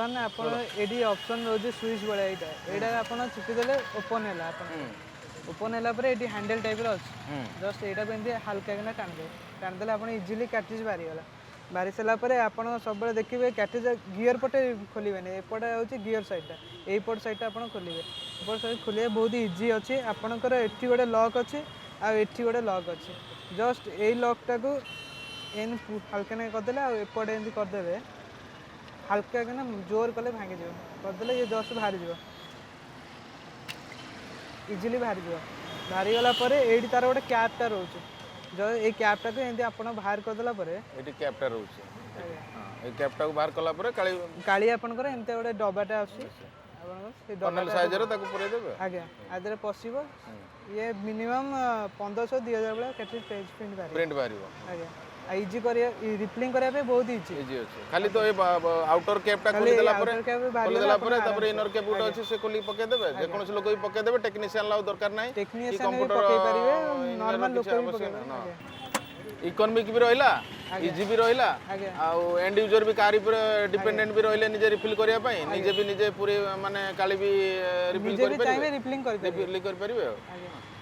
ବର୍ତ୍ତମାନ ଆପଣ ଏଠି ଅପସନ୍ ରହୁଛି ସୁଇଚ୍ ଭଳିଆ ଏଇଟା ଆପଣ ଚିପିଦେଲେ ଓପନ୍ ହେଲା ଆପଣ ଓପନ୍ ହେଲା ପରେ ଏଠି ହ୍ୟାଣ୍ଡେଲ୍ ଟାଇପ୍ର ଅଛି ଜଷ୍ଟ ଏଇଟାକୁ ଏମିତି ହାଲକା କିନା ଟାଣିଦେଲେ ଆପଣ ଇଜିଲି କ୍ୟାଟ୍ରିଜ୍ ବାହାରିଗଲା ବାହାରି ସାରିଲା ପରେ ଆପଣ ସବୁବେଳେ ଦେଖିବେ କ୍ୟାଟ୍ରିଜ୍ ଗିୟର ପଟେ ଖୋଲିବେନି ଏପଟେ ହେଉଛି ଗିୟର ସାଇଡ଼୍ଟା ଏଇପଟ ସାଇଡ଼୍ଟା ଆପଣ ଖୋଲିବେ ଏପଟ ସାଇଡ଼୍ ଖୋଲିବା ବହୁତ ଇଜି ଅଛି ଆପଣଙ୍କର ଏଠି ଗୋଟେ ଲକ୍ ଅଛି ଆଉ ଏଠି ଗୋଟେ ଲକ୍ ଅଛି ଜଷ୍ଟ ଏଇ ଲକ୍ଟାକୁ ଏମିତି ହାଲକା ନାଇଁ କରିଦେଲେ ଆଉ ଏପଟେ ଏମିତି କରିଦେବେ ହାଲକା କିନା ଜୋର କଲେ ଭାଙ୍ଗିଯିବ କରିଦେଲେ ଇଏ ଜଷ୍ଟ ବାହାରିଯିବ ଇଜିଲି ବାହାରିଯିବ ବାହାରିଗଲା ପରେ ଏଇଠି ତାର ଗୋଟେ କ୍ୟାପ୍ଟା ରହୁଛି ଏଇ କ୍ୟାପ୍ଟାକୁ ଏମିତି ଆପଣ ବାହାର କରିଦେଲା ପରେ ଏଠି କ୍ୟାପ୍ଟା ରହୁଛି এই କ୍ୟାପ୍ଟାକୁ ବାହାର କଲା ପରେ କାଳି ଆପଣଙ୍କର ଏମିତି ଗୋଟେ ଡବାଟା ଆସୁଛି ଆପଣଙ୍କର ସେଇ କର୍ନେଲ ସାଇଜରେ ତାକୁ ପୁରେଇ ଦେବେ ଆଜ୍ଞା ଆ ଦେହରେ ପଶିବ ଇଏ ମିନିମମ୍ 1500-2000 ଭଳିଆ କ୍ୟାଟ୍ରିଜ୍ ପ୍ରିଣ୍ଟ ବାହାରିବ ଆଜ୍ଞା ଇଜି କରିବା ରିଫିଲିଂ କରିବା ପାଇଁ ବହୁତ ଇଜି ଅଛି ଖାଲି ତ ଏ ଆଉଟର କ୍ୟାପ୍ଟା ଖୋଲିଦେଲା ପରେ ତାପରେ ଇନର କ୍ୟାପ୍ ଗୋଟେ ଅଛି ସେ ଖୋଲିକି ପକେଇଦେବେ ଯେକୌଣସି ଲୋକ ବି ପକେଇଦେବେ ଟେକ୍ନିସିଆନ୍ ଆଉ ଦରକାର ନାହିଁ କି କମ୍ପ୍ୟୁଟର ନର୍ମାଲ ଲୋକ ବି ପକେଇପାରିବେ ଇକୋନୋମିକ୍ ବି ରହିଲା ଇଜି ବି ରହିଲା ଆଉ ଏଣ୍ଡ ୟୁଜର ବି କାହାରି ଉପରେ ଡିପେଣ୍ଡେଣ୍ଟ ବି ରହିଲେ ନିଜେ ରିଫିଲ୍ କରିବା ପାଇଁ ନିଜେ ବି ନିଜେ ପୁରୀ ମାନେ କାଳି ବି ରିଫିଲ୍ କରିପାରିବେ ରିଫିଲିଂ କରିପାରିବେ କରିପାରିବେ ଆଉ